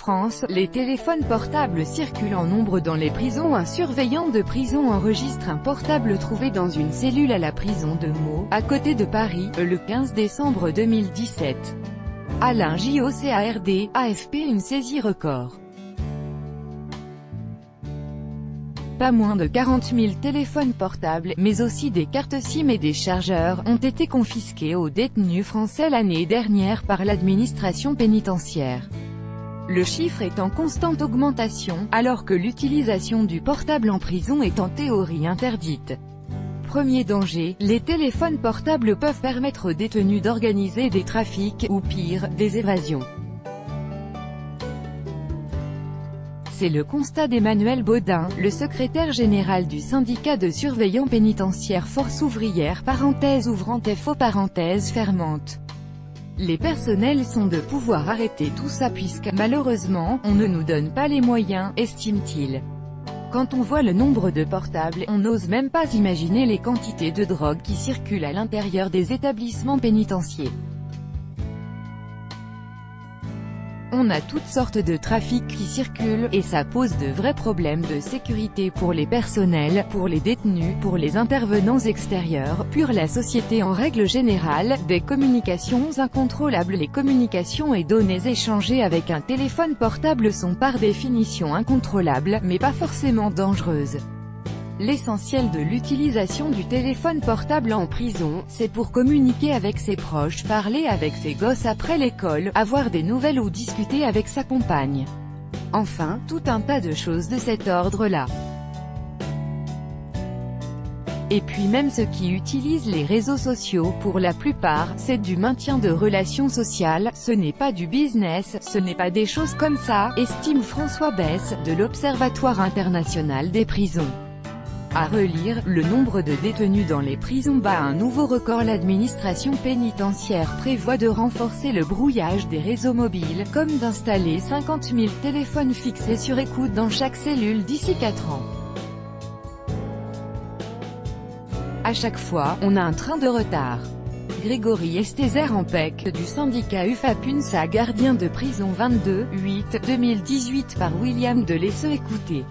France, les téléphones portables circulent en nombre dans les prisons. Un surveillant de prison enregistre un portable trouvé dans une cellule à la prison de Meaux, à côté de Paris, le 15 décembre 2017. Alain Jocard, AFP. Une saisie record. Pas moins de 40 000 téléphones portables, mais aussi des cartes SIM et des chargeurs, ont été confisqués aux détenus français l'année dernière par l'administration pénitentiaire. Le chiffre est en constante augmentation, alors que l'utilisation du portable en prison est en théorie interdite. Premier danger, les téléphones portables peuvent permettre aux détenus d'organiser des trafics, ou pire, des évasions. C'est le constat d'Emmanuel Baudin, le secrétaire général du syndicat de surveillants pénitentiaires Force ouvrière (ouvrant FO fermante). Les personnels sont de pouvoir arrêter tout ça puisque, malheureusement, on ne nous donne pas les moyens, estime-t-il. Quand on voit le nombre de portables, on n'ose même pas imaginer les quantités de drogue qui circulent à l'intérieur des établissements pénitentiaires. On a toutes sortes de trafics qui circulent, et ça pose de vrais problèmes de sécurité pour les personnels, pour les détenus, pour les intervenants extérieurs, pour la société en règle générale. Des communications incontrôlables. Les communications et données échangées avec un téléphone portable sont par définition incontrôlables, mais pas forcément dangereuses. L'essentiel de l'utilisation du téléphone portable en prison, c'est pour communiquer avec ses proches, parler avec ses gosses après l'école, avoir des nouvelles ou discuter avec sa compagne. Enfin, tout un tas de choses de cet ordre-là. Et puis même ceux qui utilisent les réseaux sociaux, pour la plupart, c'est du maintien de relations sociales, ce n'est pas du business, ce n'est pas des choses comme ça, estime François Besse, de l'Observatoire international des prisons. À relire, le nombre de détenus dans les prisons bat un nouveau record. L'administration pénitentiaire prévoit de renforcer le brouillage des réseaux mobiles, comme d'installer 50 000 téléphones fixés sur écoute dans chaque cellule d'ici 4 ans. À chaque fois, on a un train de retard. Grégory Estézer-Ampec, du syndicat UFAPUNSA, gardien de prison 22/8/2018 par William de Lesseux. Écoutez.